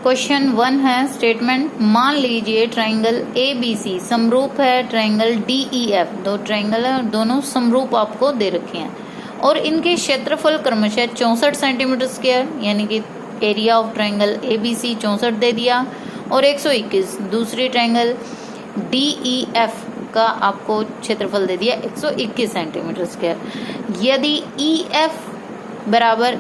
Question 1 है statement, मान लीजिए ट्राइंगल ABC समरूप है ट्राइंगल DEF, दो ट्राइंगल है और दोनों समरूप आपको दे रखे हैं और इनके क्षेत्रफल क्रमशः 64 सेंटीमीटर स्क्वायर, यानी कि एरिया ऑफ ट्राइंगल ABC 64 दे दिया, और 121 दूसरी ट्राइंगल DEF का आपको क्षेत्रफल दे दिया 121 सेंटीमीटर स्क्वायर। यदि EF बराबर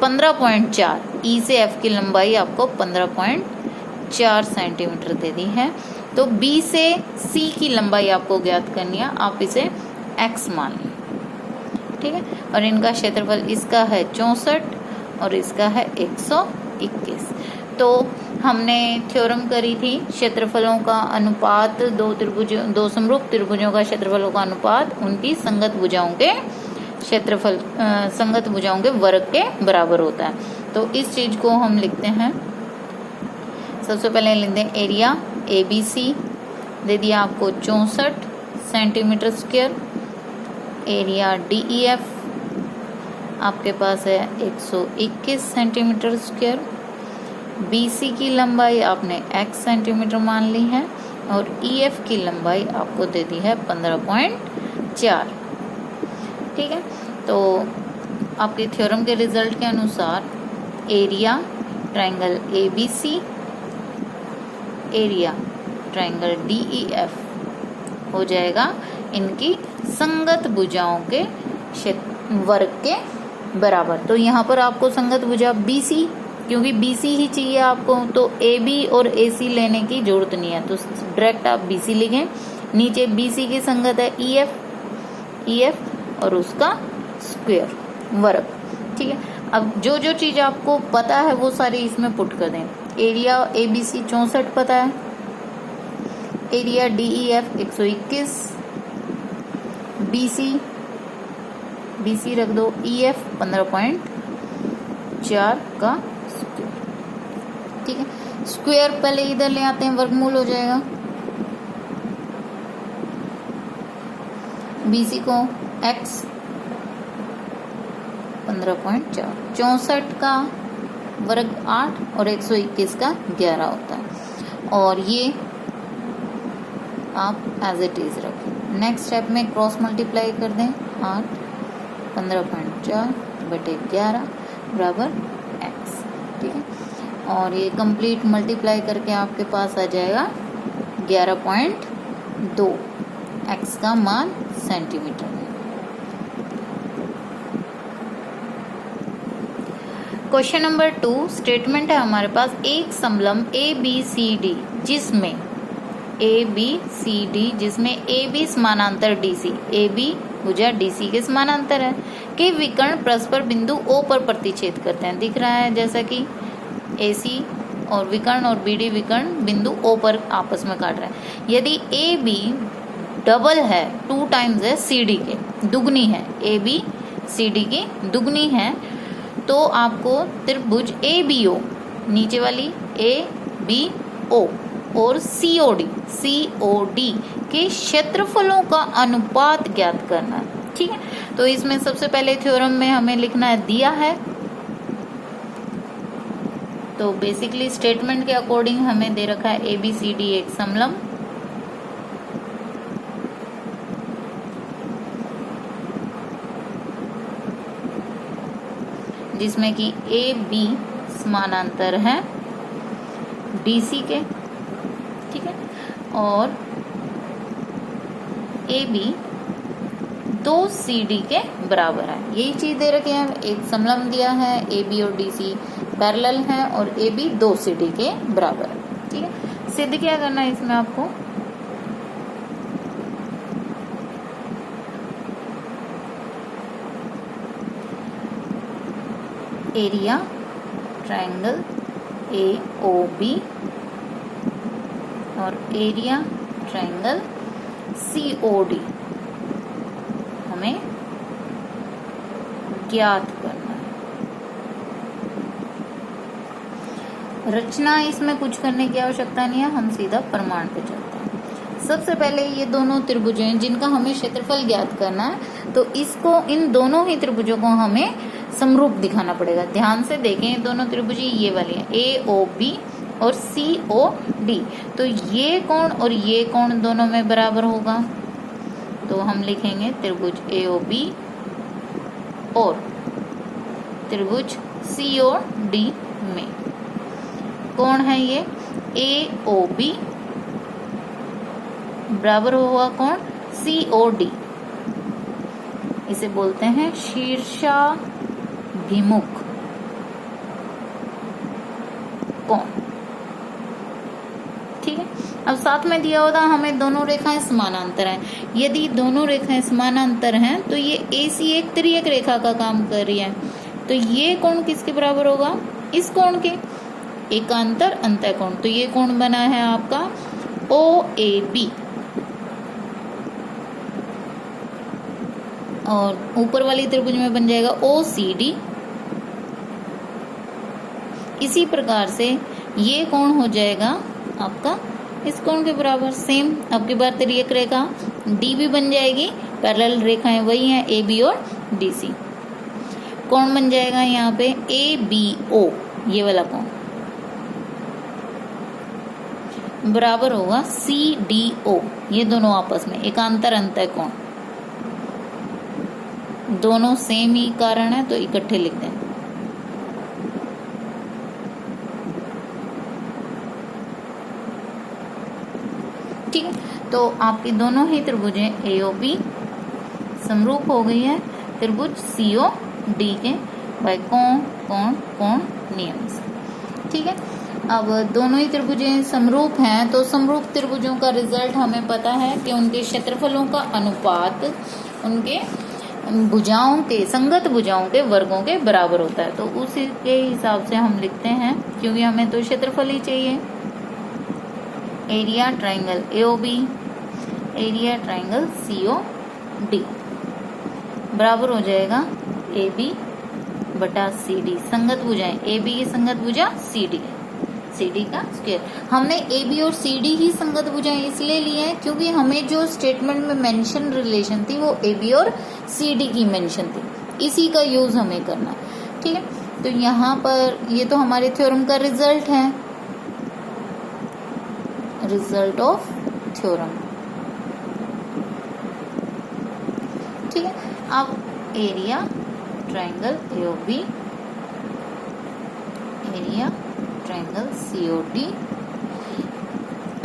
15.4, E से F की लंबाई आपको 15.4 सेंटीमीटर दे दी है, तो B से C की लंबाई आपको ज्ञात करनी है, आप इसे X मान लें, ठीक है। और इनका क्षेत्रफल इसका है 64 और इसका है 121। तो हमने थ्योरम करी थी क्षेत्रफलों का अनुपात, दो समरूप त्रिभुजों का क्षेत्रफलों का अनुपात उनकी संगत भुजाओं के क्षेत्रफल संगत भुजाओं के वर्ग के बराबर होता है। तो इस चीज को हम लिखते हैं, सबसे पहले लिखते हैं एरिया ABC दे दिया आपको 64 सेंटीमीटर स्क्वायर, एरिया DEF आपके पास है 121 सेंटीमीटर स्क्वायर, BC की लंबाई आपने x सेंटीमीटर मान ली है और EF की लंबाई आपको दे दी है 15.4, ठीक है। तो आपके थ्योरम के रिजल्ट के अनुसार area triangle ABC, area triangle DEF हो जाएगा इनकी संगत भुजाओं के वर्ग के बराबर। तो यहाँ पर आपको संगत भुजा BC, क्योंकि BC ही चाहिए आपको, तो AB और AC लेने की जरूरत नहीं है, तो डायरेक्ट आप BC लिखें। नीचे BC की संगत है EF और उसका स्क्वायर वर्ग, ठीक है। अब जो जो चीज आपको पता है वो सारी इसमें पुट कर दें। एरिया ABC 64 पता है, एरिया DEF 121, BC रख दो, EF 15.4 का स्क्वायर, ठीक है। स्क्वायर पहले इधर ले आते हैं, वर्गमूल हो जाएगा, BC को X 15.4, 64 का वर्ग 8 और 121 का 11 होता है, और ये आप एज इट इज रखें। नेक्स्ट स्टेप में क्रॉस मल्टीप्लाई कर दें, 8 15.4 बटे 11 बराबर x, ठीक है। और ये कंप्लीट मल्टीप्लाई करके आपके पास आ जाएगा 11.2, x का मान सेंटीमीटर में। क्वेश्चन नंबर 2 स्टेटमेंट है हमारे पास, एक समलंब ABCD जिसमें AB समानांतर DC, AB भुजा DC के समानांतर है, के विकर्ण परस्पर बिंदु O पर प्रतिच्छेद करते हैं। दिख रहा है जैसा कि AC और विकर्ण और BD विकर्ण बिंदु O पर आपस में काट रहे हैं। यदि AB डबल है, 2 टाइम्स है CD के, दुगनी है, AB CD की दुगनी है, तो आपको त्रिभुज ABO, नीचे वाली ABO और COD के क्षेत्रफलों का अनुपात ज्ञात करना है, ठीक है। तो इसमें सबसे पहले थ्योरम में हमें लिखना है, दिया है, तो बेसिकली स्टेटमेंट के अकॉर्डिंग हमें दे रखा है ABCD एक समलंब, जिसमें कि AB समानांतर है DC के, ठीक है, और AB 2 CD के बराबर है। यही चीज दे रखे हैं, एक समलंब दिया है, AB और DC पैरेलल है और AB 2 CD के बराबर है, ठीक है। सिद्ध क्या करना है इसमें आपको, एरिया ट्रायंगल AOB और एरिया ट्रायंगल COD हमें ज्ञात करना है। रचना इसमें कुछ करने की आवश्यकता नहीं है, हम सीधा प्रमाण पे चलते हैं। सबसे पहले ये दोनों त्रिभुज हैं जिनका हमें क्षेत्रफल ज्ञात करना है, तो इसको इन दोनों ही त्रिभुजों को हमें समरूप दिखाना पड़ेगा। ध्यान से देखें, दोनों त्रिभुज ये वाली है AOB और COD। तो ये कोण और ये कोण दोनों में बराबर होगा, तो हम लिखेंगे त्रिभुज AOB और त्रिभुज COD में कोण है ये AOB बराबर होगा कोण COD। इसे बोलते हैं शीर्षाभिमुख कोण। ठीक है, अब साथ में दिया होता हमें दोनों रेखाएं समानांतर हैं। यदि दोनों रेखाएं समानांतर हैं तो ये AC एक तिर्यक रेखा का काम कर रही है, तो ये कोण किसके बराबर होगा, इस कोण के, एकांतर अंतःकोण। तो ये कोण बना है आपका OAB और ऊपर वाली त्रिभुज में बन जाएगा OCD। इसी प्रकार से ये कोण हो जाएगा आपका इस कोण के बराबर। सेम अब की बार तिर्यक रेखा DB बन जाएगी, पैरेलल रेखाएं वही हैं AB और DC। कोण बन जाएगा यहाँ पे ABO, ये वाला कोण बराबर होगा CDO। ये दोनों आपस में एकांतर अंतःकोण, दोनों सेम ही कारण है तो इकट्ठे लिख दें। ठीक है, तो आपकी दोनों ही त्रिभुजें AOB समरूप हो गई है त्रिभुज COD के बाय कोण कोण कोण नियम से। ठीक है, अब दोनों ही त्रिभुजें समरूप हैं तो समरूप त्रिभुजों का रिजल्ट हमें पता है कि उनके क्षेत्रफलों का अनुपात उनके भुजाओं के, संगत भुजाओं के वर्गों के बराबर होता है। तो उसी के हिसाब से हम लिखते हैं, क्योंकि हमें तो क्षेत्रफल ही चाहिए। Area triangle AOB, area triangle COD बराबर हो जाएगा AB बटा CD। संगत भुजाएं, AB की संगत भुजा CD का स्क्वायर। हमने AB और CD ही संगत भुजाएं इसलिए ली है क्योंकि हमें जो स्टेटमेंट में मेंशन रिलेशन थी वो AB और CD की मेंशन थी, इसी का यूज हमें करना। ठीक है, तो यहाँ पर ये तो हमारे थ्योरम का रिजल्ट है, रिजल्ट ऑफ थ्योरम। ठीक है, अब area triangle AOB, area triangle COD।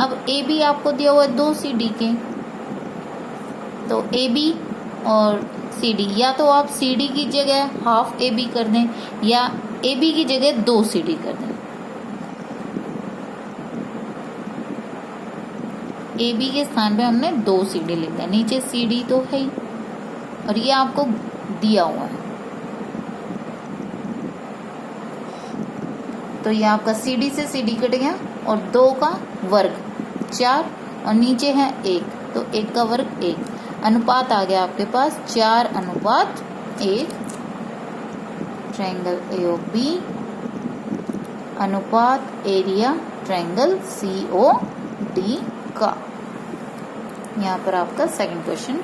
अब AB आपको दिया हुआ है 2 CD के, तो AB और CD, या तो आप CD की जगह हाफ AB कर दें या AB की जगह 2 CD कर दें। AB के स्थान पे हमने 2 CD लिख दिया, नीचे CD तो है ही और ये आपको दिया हुआ है। तो ये आपका CD से CD कट गया और 2 का वर्ग 4 और नीचे है 1, तो 1 का वर्ग 1, अनुपात आ गया आपके पास 4:1। ट्रायंगल AOB अनुपात एरिया ट्रायंगल COD का। यहाँ पर आपका सेकंड क्वेश्चन